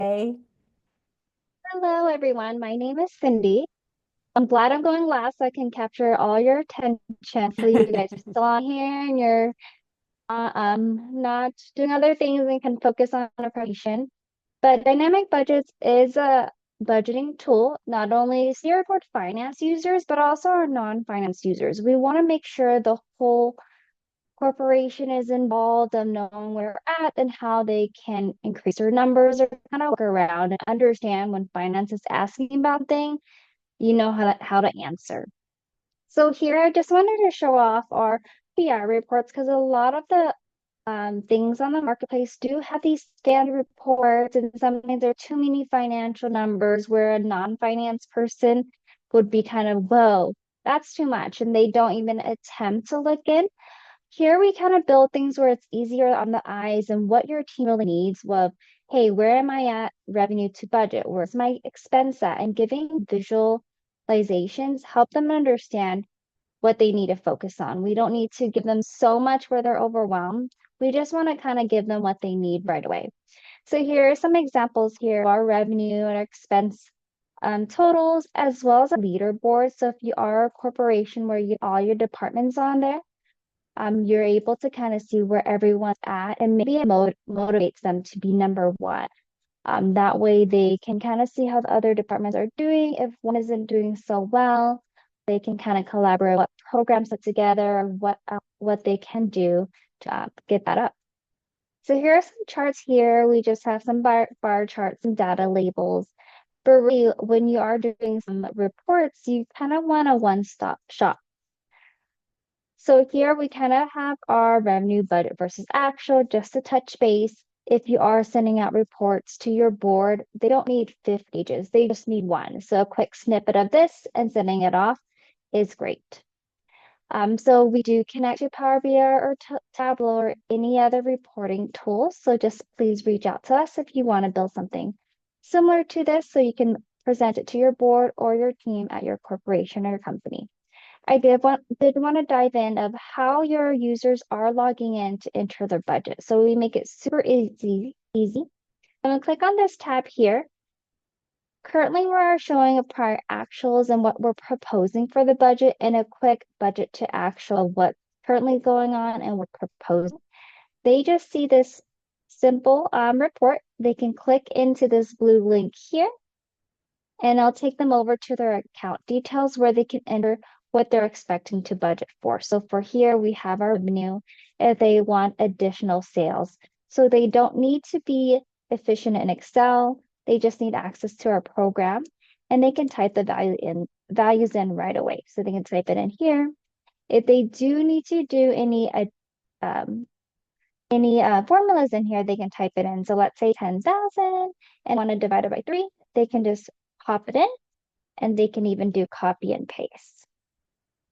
Hey. Hello, everyone. My name is Cindy. I'm glad I'm going last so I can capture all your attention. So you guys are still on here and you're not doing other things and can focus on preparation. But Dynamic Budgets is a budgeting tool, not only steered toward finance users, but also our non-finance users. We want to make sure the whole corporation is involved of knowing where we're at and how they can increase their numbers or kind of work around and understand when finance is asking about things, you know how to answer. So here I just wanted to show off our PI reports because a lot of the things on the marketplace do have these standard reports, and sometimes there are too many financial numbers where a non-finance person would be kind of, whoa, that's too much, and they don't even attempt to look in. Here we kind of build things where it's easier on the eyes and what your team really needs. Well, hey, where am I at revenue to budget? Where's my expense at? And giving visualizations help them understand what they need to focus on. We don't need to give them so much where they're overwhelmed. We just want to kind of give them what they need right away. So here are some examples here of our revenue and our expense totals, as well as a leaderboard. So if you are a corporation where you all your departments on there, you're able to kind of see where everyone's at, and maybe it motivates them to be number one. That way they can kind of see how the other departments are doing. If one isn't doing so well, they can kind of collaborate what programs put together, what they can do to get that up. So here are some charts here. We just have some bar charts and data labels. But really, when you are doing some reports, you kind of want a one-stop shop. So here we kind of have our revenue budget versus actual, just to touch base. If you are sending out reports to your board, they don't need 50 pages, they just need one. So a quick snippet of this and sending it off is great. So we do connect to Power BI or Tableau or any other reporting tools. So just please reach out to us if you want to build something similar to this so you can present it to your board or your team at your corporation or your company. I did want to dive in of how your users are logging in to enter their budget. So we make it super easy. I'm gonna click on this tab here. Currently, we're showing a prior actuals and what we're proposing for the budget and a quick budget to actual of what's currently going on and what we're proposing. They just see this simple report. They can click into this blue link here and I'll take them over to their account details where they can enter what they're expecting to budget for. So for here, we have our revenue if they want additional sales. So they don't need to be efficient in Excel. They just need access to our program and they can type the values in right away. So they can type it in here. If they do need to do um, any formulas in here, they can type it in. So let's say 10,000 and want to divide it by 3, they can just pop it in and they can even do copy and paste.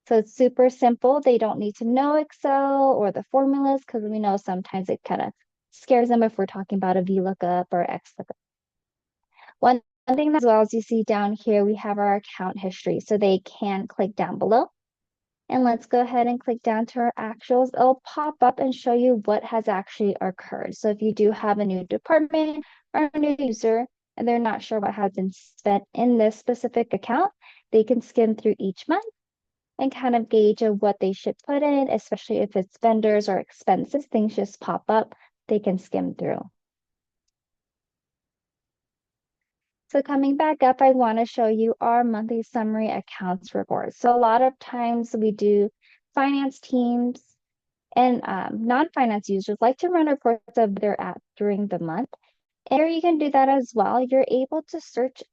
So it's super simple. They don't need to know Excel or the formulas because we know sometimes it kind of scares them if we're talking about a VLOOKUP or XLOOKUP. One thing as well as you see down here, we have our account history. So they can click down below. And let's go ahead and click down to our actuals. It'll pop up and show you what has actually occurred. So if you do have a new department or a new user and they're not sure what has been spent in this specific account, they can skim through each month and kind of gauge of what they should put in, especially if it's vendors or expenses, things just pop up, they can skim through. So coming back up, I want to show you our monthly summary accounts report. So a lot of times we do finance teams and non-finance users like to run reports of where they're at during the month. And here you can do that as well. You're able to search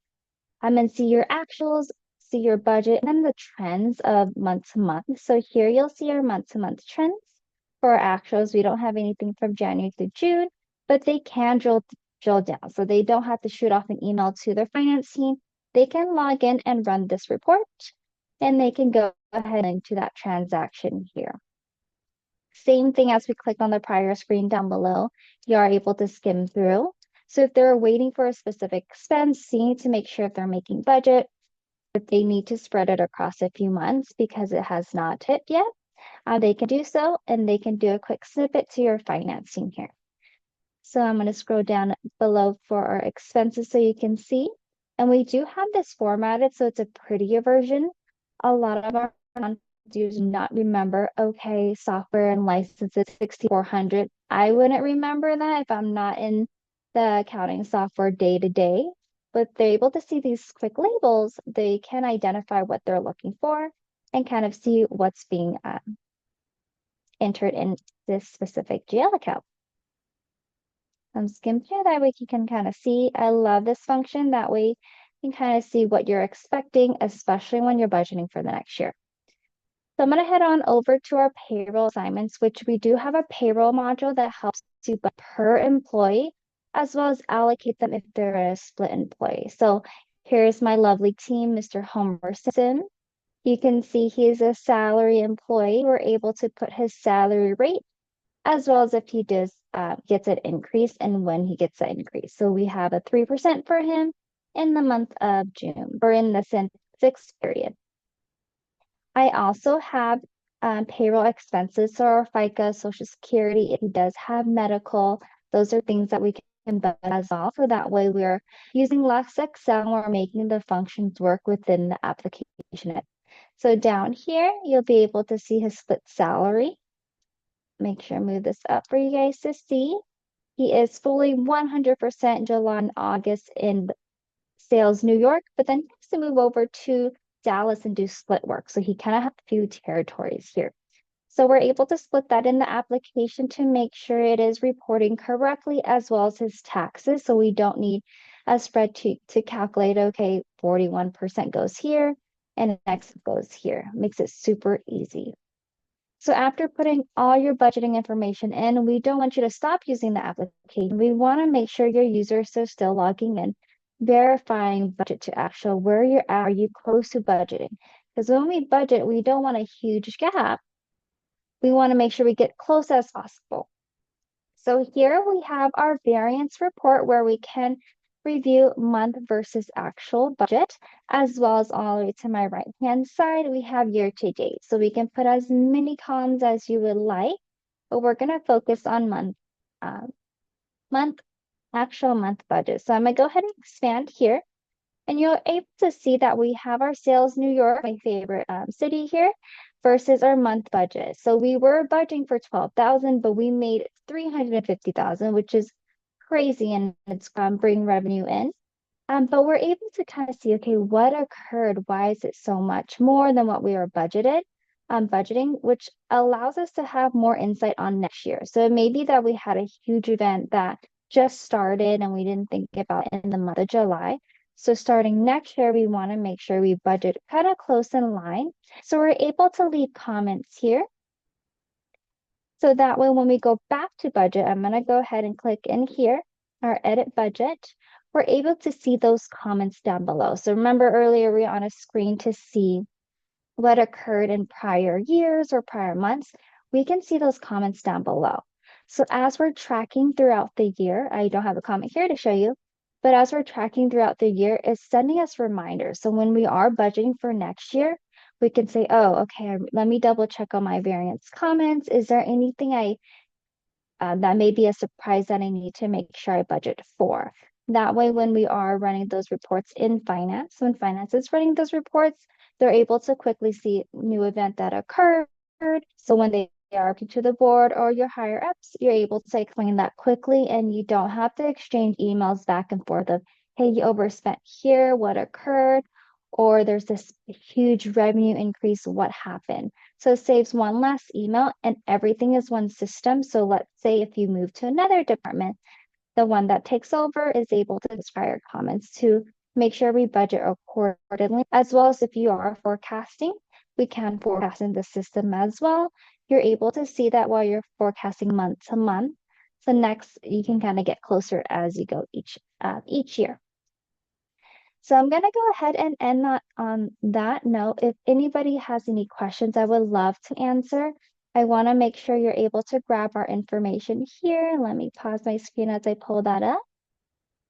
and see your actuals, see your budget, and then the trends of month to month. So here you'll see our month to month trends. For our actuals, we don't have anything from January to June, but they can drill down. So they don't have to shoot off an email to their finance team. They can log in and run this report, and they can go ahead and into that transaction here. Same thing as we clicked on the prior screen down below, you are able to skim through. So if they're waiting for a specific expense, you need to make sure if they're making budget, if they need to spread it across a few months because it has not hit yet, they can do so and they can do a quick snippet to your financing here. So I'm going to scroll down below for our expenses so you can see. And we do have this formatted, so it's a prettier version. A lot of our do not remember, okay, software and licenses 6,400. I wouldn't remember that if I'm not in the accounting software day to day, but they're able to see these quick labels. They can identify what they're looking for and kind of see what's being entered in this specific GL account. Skim through that way you can kind of see. I love this function. That way you can kind of see what you're expecting, especially when you're budgeting for the next year. So I'm going to head on over to our payroll assignments, which we do have a payroll module that helps you per employee, as well as allocate them if they're a split employee. So here's my lovely team, Mr. Homer Simpson. You can see he's a salary employee. We're able to put his salary rate as well as if he does gets an increase and when he gets the increase. So we have a 3% for him in the month of June or in the sixth period. I also have payroll expenses, so our FICA, Social Security, if he does have medical, those are things that we can budget as well. So that way we're using less Excel and we're making the functions work within the application. So down here, you'll be able to see his split salary. Make sure I move this up for you guys to see. He is fully 100% July and August in sales New York, but then he has to move over to Dallas and do split work. So he kind of has a few territories here. So we're able to split that in the application to make sure it is reporting correctly as well as his taxes. So we don't need a spreadsheet to calculate, okay, 41% goes here and next goes here. Makes it super easy. So after putting all your budgeting information in, we don't want you to stop using the application. We want to make sure your users are still logging in, verifying budget to actual, where you're at, are you close to budgeting? Because when we budget, we don't want a huge gap. We want to make sure we get close as possible. So here we have our variance report where we can review month versus actual budget, as well as all the way to my right-hand side, we have year to date. So we can put as many columns as you would like, but we're going to focus on actual month budget. So I'm going to go ahead and expand here. And you're able to see that we have our sales New York, my favorite city here, versus our month budget. So we were budgeting for 12,000, but we made 350,000, which is crazy, and it's bring revenue in. But we're able to kind of see, okay, what occurred? Why is it so much more than what we were budgeting, which allows us to have more insight on next year. So it may be that we had a huge event that just started and we didn't think about it in the month of July. So starting next year, we want to make sure we budget kind of close in line. So we're able to leave comments here. So that way, when we go back to budget, I'm going to go ahead and click in here, our edit budget. We're able to see those comments down below. So remember earlier, we were on a screen to see what occurred in prior years or prior months. We can see those comments down below. So as we're tracking throughout the year, I don't have a comment here to show you, but as we're tracking throughout the year, it's sending us reminders. So when we are budgeting for next year, we can say, oh, okay, let me double check on my variance comments. Is there anything that may be a surprise that I need to make sure I budget for? That way, when we are running those reports in finance, when finance is running those reports, they're able to quickly see new event that occurred. So when they are to the board or your higher ups, you're able to explain that quickly and you don't have to exchange emails back and forth of, hey, you overspent here, what occurred? Or there's this huge revenue increase, what happened? So it saves one last email and everything is one system. So let's say if you move to another department, the one that takes over is able to inspire comments to make sure we budget accordingly, as well as if you are forecasting, we can forecast in the system as well. You're able to see that while you're forecasting month to month. So next, you can kind of get closer as you go each year. So I'm going to go ahead and end on that note. If anybody has any questions, I would love to answer. I want to make sure you're able to grab our information here. Let me pause my screen as I pull that up.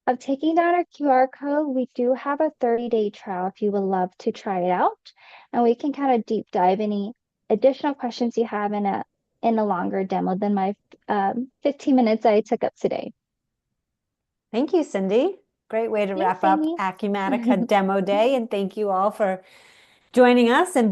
Of taking down our QR code, we do have a 30-day trial if you would love to try it out. And we can kind of deep dive any additional questions you have in a longer demo than my 15 minutes I took up today. Thank you, Cindy. Great way to Thanks, wrap up Amy. Acumatica Demo Day. And thank you all for joining us and